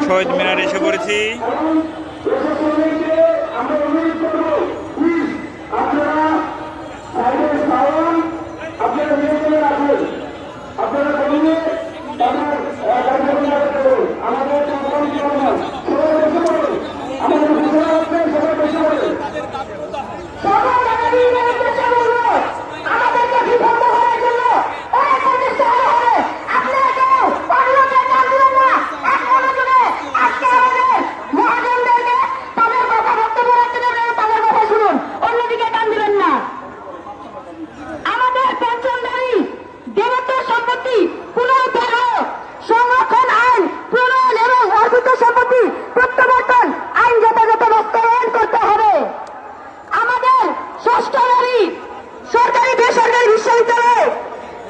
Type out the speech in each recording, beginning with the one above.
শহীদ মিনারে এসে পড়েছি।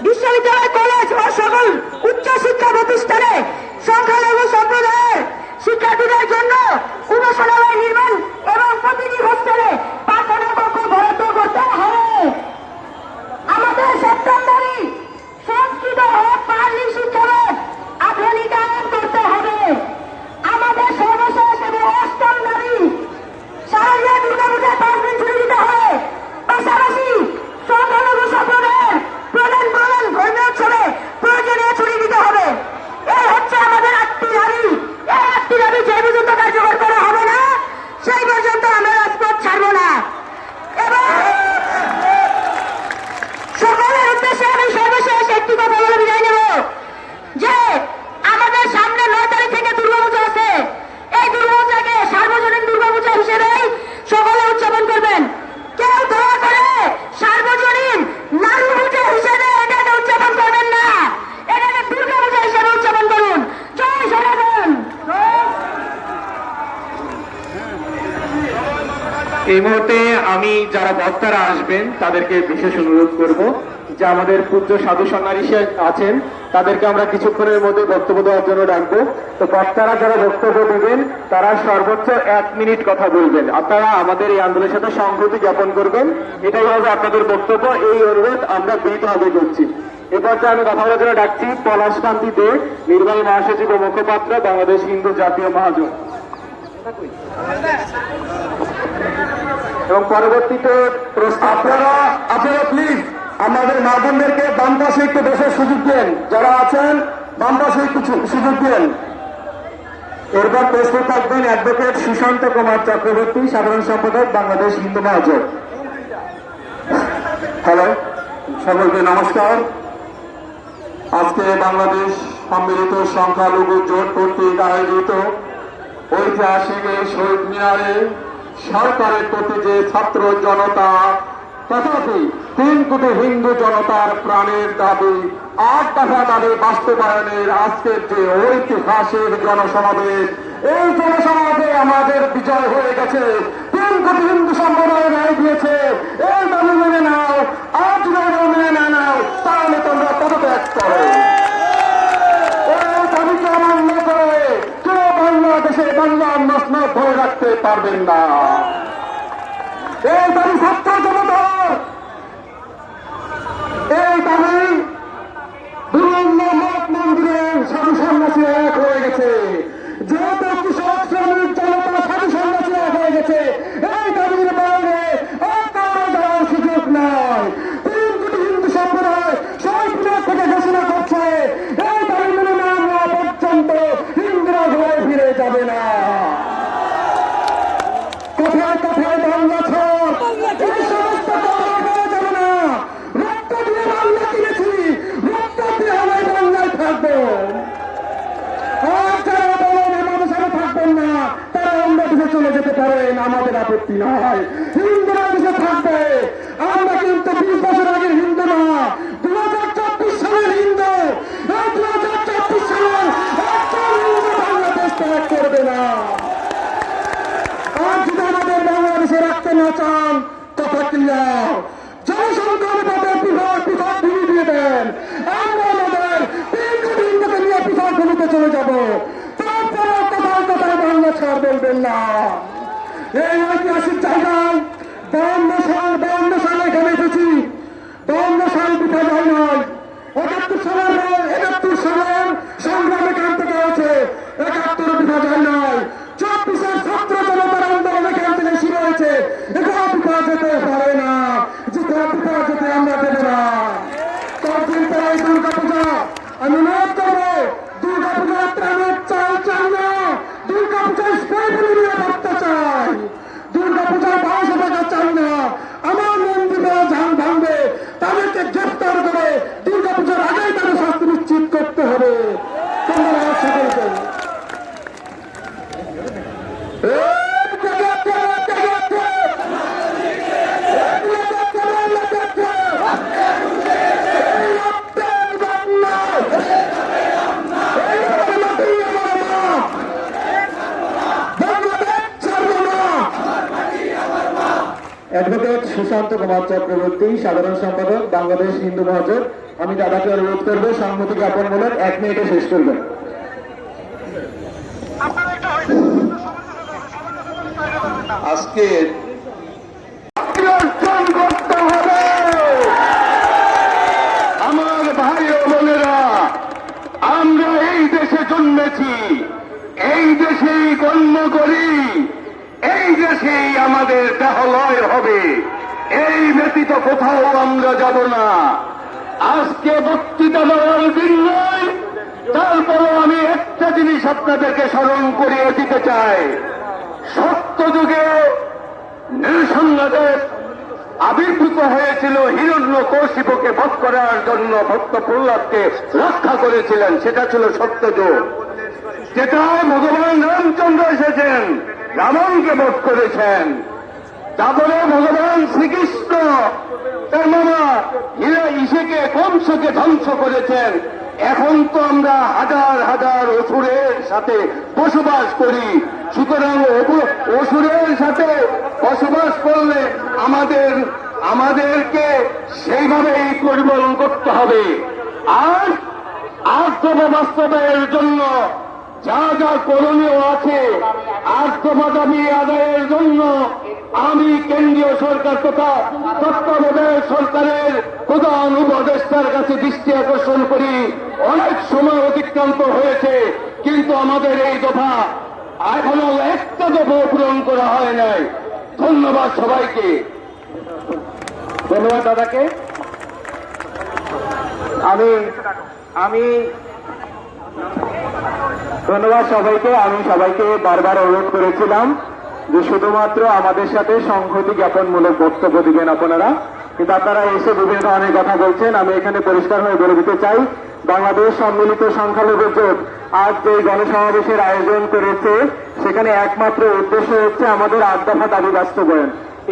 বিশ্ববিদ্যালয় কলেজ ও সকল উচ্চ শিক্ষা প্রতিষ্ঠানে সংখ্যালঘু সম্প্রদায়ের শিক্ষার্থীদের জন্য উপাসনালয় নির্মাণ এবং প্রতিটি হোস্টেলে পাঠানো কক্ষ বরাদ্দ করতে হবে। আমাদের সপ্তমদারি সংস্কৃত ও পালি শিক্ষার আধুনিকায়ন করতে হবে। আমাদের সর্বশেষ এবং অষ্টমদারি শারদীয় দুর্গাপূজার 5 দিন ছুটি দিতে হবে। পাশাপাশি সংখ্যালঘু সম্প্রদায়ের প্রধান ধর্মীয় উৎসবে প্রয়োজনীয় ছুটি দিতে হবে। এই হচ্ছে আমাদের 8টি দাবি। এই 8টি দাবি যে পর্যন্ত কার্যকর করা হবে না সেই পর্যন্ত আমরা রাজপথ ছাড়ব না। এবং সকলের উদ্দেশ্যে আমি সর্বশেষ একটি কথা বলে বিদায় নেব যে আমাদের সামনে 9 তারিখ থেকে দুর্গাপূজা আছে। এই দুর্গাপূজাকে সার্বজনীন দুর্গাপূজা হিসেবেই সকলে উদযাপন করবেন। কেউ দয়া করে সার্বজনীন নারী পূজা হিসেবে এটাকে উদযাপন করবেন না, এটাকে দুর্গাপূজা হিসেবে উদযাপন করুন। জয় সনাতন। এই মুহূর্তে আমি যারা বক্তারা আসবেন তাদেরকে বিশেষ অনুরোধ করব যে আমাদের পূজ্য সাধু সন্ন্যাসী আছেন তাদেরকে আমরা কিছুক্ষণের মধ্যে বক্তব্য দেওয়ার জন্য ডাকবো। তো বক্তারা যারা বক্তব্য দেবেন তারা সর্বোচ্চ 1 মিনিট কথা বলবেন। আপনারা আমাদের এই আন্দোলনের সাথে সংহতি জ্ঞাপন করবেন, এটাই হবে আপনাদের বক্তব্য। এই অনুরোধ আমরা বিনীতভাবে করছি। এবার আমি কথা বলার জন্য ডাকছি পলাশকান্তি দে, নির্বাহী মহাসচিব ও মুখপাত্র, বাংলাদেশ হিন্দু জাতীয় মহাজোট। এবং পরবর্তীতে আপনারা প্লিজ আমাদের মা বোনদেরকে বাম পাশে একটু বসার সুযোগ দেন, যারা আছেন বাম পাশে একটু সুযোগ দেন। এরপর প্রস্তুত থাকবেন অ্যাডভোকেট সুশান্ত কুমার চক্রবর্তী, সাধারণ সম্পাদক, বাংলাদেশ হিন্দু মহাজোট। হ্যালো, সকলকে নমস্কার। আজকে বাংলাদেশ সম্মিলিত সংখ্যালঘু জোট কর্তৃক আয়োজিত ঐতিহাসিক এই শহীদ মিনারে সরকারের প্রতি যে ছাত্র জনতা তথাপি 3 কোটি হিন্দু জনতার প্রাণের দাবি 8 দফা দাবি বাস্তবায়নের আজকের যে ঐতিহাসিক জনসমাবেশ, এই জনসমাবেশে আমাদের বিজয় হয়ে গেছে। 3 কোটি হিন্দু সম্প্রদায় রায় দিয়েছে। এই দাবি মেনে নাও, আজ যদি মেনে না নাও তাহলে তোমরা পদত্যাগ করো। এই দাবিকে অমান্য করে কেউ বাংলাদেশে বাংলার মসনদ ধরে রাখতে পারবেন না। এই দাবি ছাত্র জনতার, এই দাবি বিভিন্ন মঠ মন্দিরের সাধু সন্ন্যাসী এক হয়ে গেছে। যেহেতু কৃষক শ্রমিক জনতা সাধু সন্ন্যাসী এক হয়ে গেছে, এই দাবির বাইরে আর কারো যাওয়ার সুযোগ নাই। 3 কোটি হিন্দু সম্প্রদায় শহীদ মিনার থেকে ঘোষণা করছে এই দাবি মেনে না নেওয়া পর্যন্ত হিন্দুরা ঘরে ফিরে যাবে না। কোথায় কোথায় বাংলা ছাড়, এই সমস্ত কথা বলা যাবে না। রক্ত দিয়ে বাংলা কিনেছি, রক্ত দিয়ে আমরা বাংলায় থাকবো। আর যারা বলেন আমাদের সাথে থাকবেন না তারা অন্য দেশে চলে যেতে পারেন, আমাদের আপত্তি নয়। হিন্দুরা দেশে থাকবে। আমরা কিন্তু 20 বছর আগের হিন্দু না, 2024 সালের হিন্দু। এই 2024 সালের একজন হিন্দু বাংলাদেশ ত্যাগ করবে না। আর যদি আমাদের বাংলাদেশে রাখতে না চান তথা ক্লিয়ার জনসংখ্যা অনুপাতে পৃথক ভূমি দিয়ে দেন। আমরা আমাদের 3 কোটি হিন্দুকে নিয়ে পৃথক ভূমিতে চলে যাব। তারপরে কোথায় কোথায় বাংলা ছাড় বলবেন না। এই ঐতিহাসিক জায়গায় 52 সালে এখানে এসেছি। 52 সাল পিঠা যায় নয়, 71 সালের সংগ্রামে কান থেকে আছে। 71 পিঠা অ্যাডভোকেট সুশান্ত কুমার চক্রবর্তী, সাধারণ সম্পাদক, বাংলাদেশ হিন্দু মহাজোট। আমি দাদাকে অনুরোধ করবো সংহতি জ্ঞাপনমূলক 1 মিনিটে শেষ করবেন। আজকে অর্জন করতে হবে। আমার ভাই ও বোনেরা, আমরা এই দেশে জন্মেছি, এই দেশেই কর্ম করি, এই দেশেই আমাদের দেহলয় হবে, এই ব্যতীত কোথাও আমরা যাব না। আজকে বক্তৃতা দেওয়ার দিন নয়, তারপরও আমি একটা জিনিস আপনাদেরকে স্মরণ করিয়ে দিতে চাই। সত্য যুগে নৃসংহদেব আবির্ভূত হয়েছিল হিরণ্যকশিপুকে বধ করার জন্য, ভক্ত প্রহ্লাদকে রক্ষা করেছিলেন, সেটা ছিল সত্যযুগ। যেটায় ভগবান রামচন্দ্র এসেছেন, রাবণকে বধ করেছেন। তারপরে ভগবান শ্রীকৃষ্ণ তার মামা ইসেকে কংসকে ধ্বংস করেছেন। এখন তো আমরা হাজার হাজার অসুরের সাথে বসবাস করি, সুতরাং অসুরের সাথে বসবাস করলে আমাদেরকে সেইভাবেই পরিবর্তন করতে হবে। আর আর্থবা বাস্তবায়নের জন্য যা যা করণীয় আছে, আর্থবা দাবি আদায়ের জন্য আমি কেন্দ্রীয় সরকার তথা তত্ত্বাবধায়ক সরকারের প্রধান উপদেষ্টার কাছে দৃষ্টি আকর্ষণ করি। অনেক সময় অতিক্রান্ত হয়েছে, কিন্তু আমাদের এই দফা এখনো একটা দফা পূরণ করা হয় নাই। ধন্যবাদ সবাইকে। ধন্যবাদ দাদাকে। আমি ধন্যবাদ সবাইকে। আমি সবাইকে বারবার অনুরোধ করেছিলাম যে শুধুমাত্র আমাদের সাথে সংহতি জ্ঞাপনমূলক বক্তব্য দিবেন আপনারা, কিন্তু আপনারা এসে বিভিন্ন ধরনের কথা বলছেন। আমি এখানে পরিষ্কার হয়ে বলে দিতে চাই, বাংলাদেশ সম্মিলিত সংখ্যালঘু জোট আজ যে গণসমাবেশের আয়োজন করেছে, সেখানে একমাত্র উদ্দেশ্য হচ্ছে আমাদের 8 দফা দাবি বাস্তবায়ন।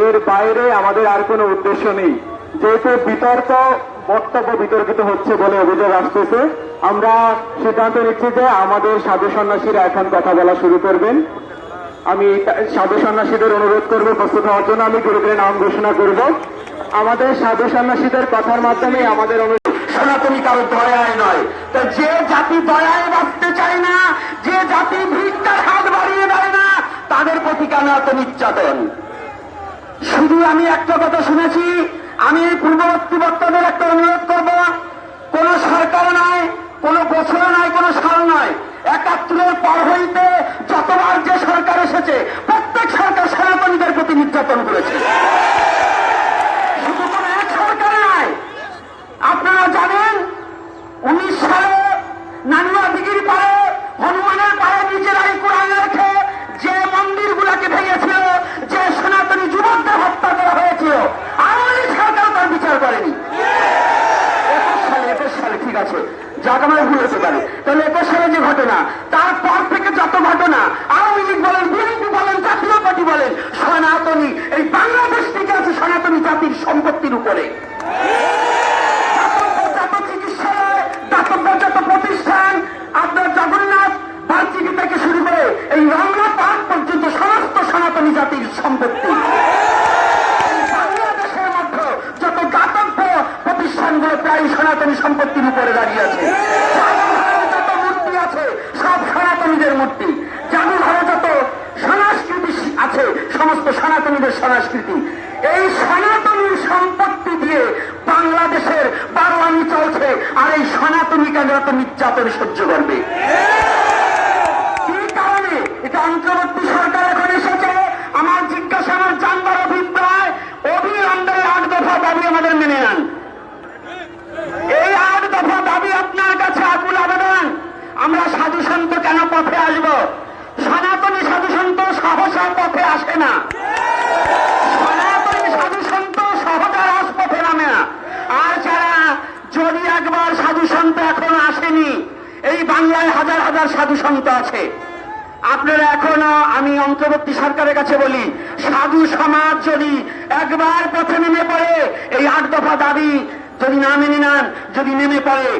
এর বাইরে আমাদের আর কোনো উদ্দেশ্য নেই। যেহেতু বক্তব্য বিতর্কিত হচ্ছে বলে অভিযোগ আসতেছে, আমরা সিদ্ধান্ত নিচ্ছি যে আমাদের সাধু সন্ন্যাসীরা এখন কথা বলা শুরু করবেন। আমি সাধু সন্ন্যাসীদের অনুরোধ করবো প্রস্তুত হওয়ার জন্য। আমি গুরু করে নাম ঘোষণা করব। আমাদের সাধু সন্ন্যাসীদের কথার মাধ্যমে আমাদের সনাতনী কারো দয়ায় নয়। তো যে জাতি দয়ায় বাঁচতে চায় না, যে জাতি ভিক্ষার হাত বাড়িয়ে দেয় না, তাদের প্রতি কেন এত নির্যাতন? শুধু আমি একটা কথা শুনেছি, আমি এই পূর্ববর্তী বক্তাদের একটা অনুরোধ করব, কোন সরকার নয়, কোন বছর নয়, কোন সাল নয়, 71-এর পর হইতে যতবার যে সরকার এসেছে, প্রত্যেক সরকার সনাতনীদের প্রতি নির্যাতন করেছে। শুধু কোন এক সরকার নয়। আপনারা জানেন 19 সালে নানুয়া দিঘির পাড়ে, হনুমানের পাড়ে নিজেরাই কোরআন রেখে যে মন্দিরগুলোকে ভেঙেছিল, যে সনাতনী যুবকদের হত্যা করা হয়েছিল, আওয়ামী লীগ সরকার তার বিচার করেনি। 21 সালে ঠিক আছে, যাক আমার ভুল হতে পারে, তাহলে 21 সালে যে ঘটনা, তারপর থেকে যত ঘটনা, আওয়ামী লীগ বলেন, বিএনপি বলেন, জাতীয় পার্টি বলেন, সনাতনী এই বাংলাদেশ থেকে আছে সনাতনী জাতির সম্পত্তির উপরে। প্রতিষ্ঠান, আপনার জগন্নাথ ভার্সিটি থেকে শুরু করে এই রমনা পার্ক পর্যন্ত সমস্ত সনাতনী জাতির সম্পত্তি। বাংলাদেশের মধ্যে যত দাতব্য প্রতিষ্ঠানগুলো প্রায় সনাতনী সম্পত্তির উপরে দাঁড়িয়ে আছে। যত মূর্তি আছে সব সনাতনীদের মূর্তি। জাদুঘরে যত সংস্কৃতি আছে সমস্ত সনাতনীদের সংস্কৃতি। এই সনাতনীর সম্পত্তি দিয়ে বাংলাদেশের বারোয়ানি চলছে, আর এই সনাতনী কেন এত নির্যাতন সহ্য করবে? কি কারণে? এটা অন্তর্বর্তী সরকার এখন এসেছে। আমার জিজ্ঞাসা, আমার জানবার অভিপ্রায়, অবিলম্বে 8 দফা দাবি আমাদের মেনে নেন। এই 8 দফা দাবি আপনার কাছে আকুল আবেদন। আমরা সাধু সন্ত কেন পথে আসব? সনাতনী সাধু সন্ত সহসা পথে আসে না। সনাতনী সাধু সন্ত সহজা রাজপথে নামে না। আর যারা যদি একবার সাধু সন্ত এখন আসেনি, এই বাংলায় হাজার হাজার সাধু সন্ত আছে। আপনারা এখনো, আমি অন্তর্বর্তী সরকারের কাছে বলি, সাধু সমাজ যদি একবার পথে নেমে পড়ে, এই 8 দফা দাবি যদি না মেনে নেন, যদি নেমে পড়ে,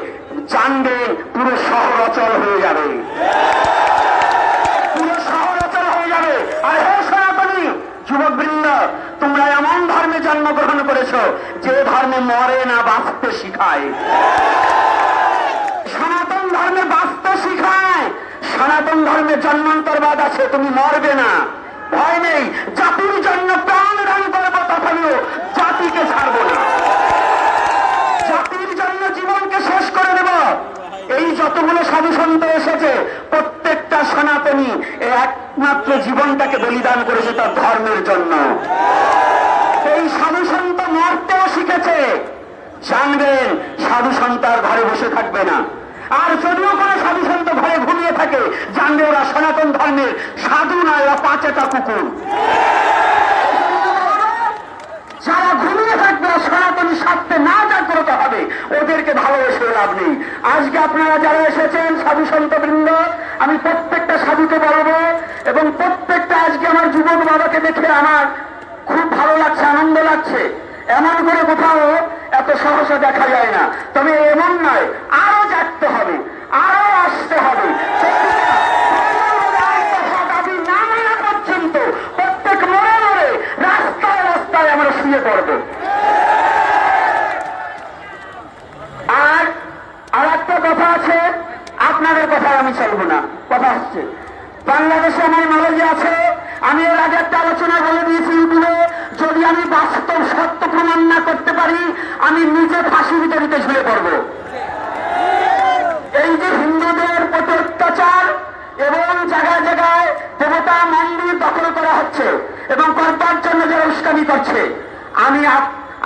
জানবেন পুরো শহর অচল হয়ে যাবে, পুরো শহর অচল হয়ে যাবে। আর হে সনাতনী যুবকবৃন্দ, তোমরা এমন ধর্ম জন্মগ্রহণ করেছো, যে ধর্মে মরে না বাঁচতে শিখায়। সনাতন ধর্মে বাঁচতে শিখায়। সনাতন ধর্মে জন্মান্তরবাদ আছে, তুমি মরবে না, ভয় নেই। জাতির জন্য প্রাণ দান করবো, তথাপিও জাতিকে ছাড়বো না। জাতির জন্য জীবনকে শেষ করে দেব। এই যতগুলো সাধু সন্ত এসেছে, প্রত্যেকটা সনাতনী এই একমাত্র জীবনটাকে বলিদান করেছে তার ধর্মের জন্য। এই সাধু সন্ত মরতেও শিখেছে। জানবেন, সাধু সন্ত আর ঘরে বসে থাকবে না। আর যদিও কোনো সাধু সন্ত ঘরে ঘুমিয়ে থাকে, জানবে ওরা সনাতন ধর্মের সাধু নয়, ওরা পাঁচেটা কুকুর। যারা ঘুমিয়ে থাকবে, সনাতনী স্বার্থে না জাগ্রত হবে, ওদেরকে ভালোবেসে লাভ নেই। আজকে আপনারা যারা এসেছেন সাধু সন্ত বৃন্দ, আমি প্রত্যেকটা সাধুকে বলবো, এবং প্রত্যেকটা আজকে আমার যুবক বাবাকে দেখে আমার খুব ভালো লাগছে, আনন্দ লাগছে। এমন করে কোথাও এত সহসা দেখা যায় না। তবে এমন নয়, আরো জাগতে হবে, আরো আসতে হবে। দাবি না মানা পর্যন্ত প্রত্যেক মোড়ে মোড়ে, রাস্তায় রাস্তায় আমরা শুয়ে পড়বো। আর একটা কথা আছে, আপনাদের কথায় আমি চলবো না। কথা হচ্ছে, বাংলাদেশে আমার নলেজে আছে, আমি এর আগে একটা আলোচনা বলে দিয়েছি ইউটিউবে, যদি আমি বাস্তব সত্য প্রমাণ না করতে পারি, আমি নিজে ফাঁসির দড়িতে ঝুলে পড়ব। এই যে হিন্দুদের প্রতি অত্যাচার এবং জায়গায় জায়গায় দেবতা মন্দির দখল করা হচ্ছে এবং করবার জন্য যারা উস্কানি করছে, আমি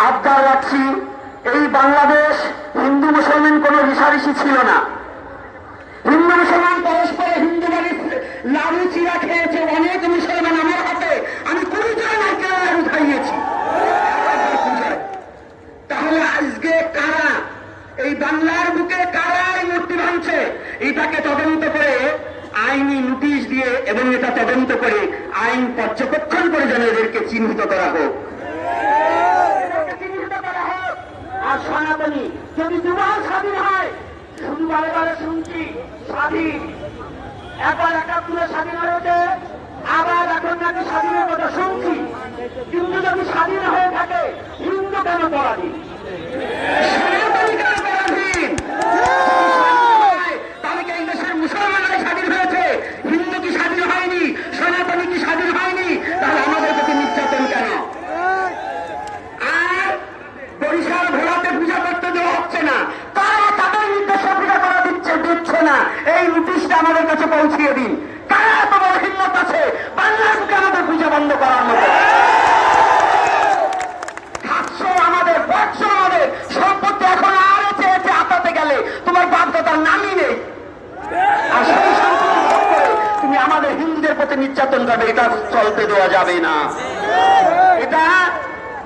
আবদার রাখছি, এই বাংলাদেশ হিন্দু মুসলমান কোনো রিসারিসি ছিল না। হিন্দু মুসলমান পরস্পরে হিন্দু বাড়ি লাড়ু চিরা খেয়েছে। অনেক মুসলমান আমার হাতে আমি 20 জন লাড়ু খাইয়েছি। তাহলে আজকে কারা এই বাংলার বুকে কারা এই মূর্তি ভাঙছে, এটাকে তদন্ত করে আইনি নোটিশ দিয়ে এবং এটা তদন্ত করে আইন পর্যবেক্ষণ করে যেন এদেরকে চিহ্নিত করা হোক। আর সনাতনী যদি দুবার স্বাধীন হয়, শুধু বারে বারে শুনছি স্বাধীন, একবার 71 স্বাধীন হয়েছে, আবার এখন নাকি স্বাধীনের কথা শুনছি। কিন্তু যদি স্বাধীন হয়ে থাকে, হিন্দু কেন পরাধীন? সনাতনী কেন পরাধীন? তাহলে কি এই দেশের মুসলমানরা স্বাধীন হয়েছে? হিন্দু কি স্বাধীন হয়নি? সনাতনী কি স্বাধীন হয়নি? তাহলে আমাদের প্রতি নির্যাতন কেন? আর বরিশাল ভোলাতে পূজা করতে দেওয়া হচ্ছে না, কারা তাদের নির্দেশে পূজা করা দিচ্ছে না, এই নোটিশটা আমাদের কাছে পৌঁছিয়ে দিন। কারা এত বড় হিম্মত আছে বাংলার বুকে আমাদের পূজা বন্ধ করার মতো? খাচ্ছো আমাদের, পড়ছো আমাদের, সম্পত্তি এখন আরো চেয়েছে আতাতে গেলে তোমার বাধ্যতার নামই নেই। আর সেই সম্পত্তি ভোগ করে তুমি আমাদের হিন্দুদের প্রতি নির্যাতন করবে, এটা চলতে দেওয়া যাবে না। এটা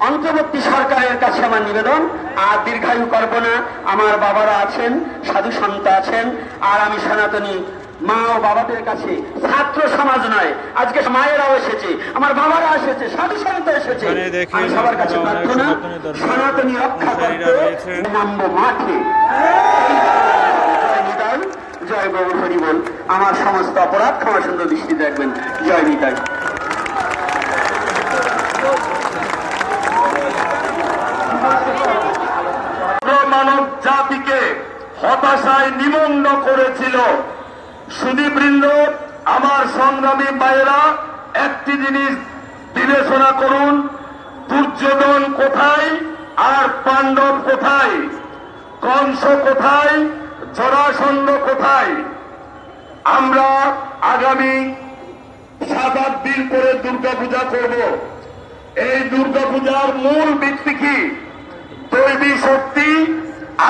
অন্তর্বর্তী সরকারের কাছে আমার নিবেদন। আর দীর্ঘায়ু করব না, আমার বাবারা আছেন, সাধু সন্ত আছেন, আর আমি সনাতনী মা ও বাবাদের কাছে, ছাত্র সমাজ নয়, আজকে মায়েরাও এসেছে, আমার বাবারা এসেছে, সাধু সন্ত এসেছে, আমি সবার কাছে প্রার্থনা, সনাতনী রক্ষা করতে নামবো মাঠে। জয় নিতাই, জয় গৌর হরি বল। আমার সমস্ত অপরাধ ক্ষমা সুন্দর দৃষ্টি দেখবেন। জয় নিতাই। মানব জাতিকে হতাশায় নিমগ্ন করেছিল। সুধীবৃন্দ, আমার সংগ্রামী ভাইয়েরা, একটি জিনিস বিবেচনা করুন, দুর্যোধন কোথায় আর পাণ্ডব কোথায়? কংস কোথায়? জরাসন্ধ কোথায়? আমরা আগামী 7-8 দিন পরে দুর্গাপূজা করব। এই দুর্গাপূজার মূল ভিত্তি কি? দৈবী শক্তি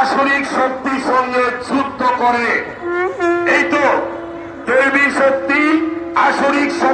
আসরিক শক্তির সঙ্গে যুদ্ধ করে। এই তো দৈবী শক্তি আসরিক শক্তি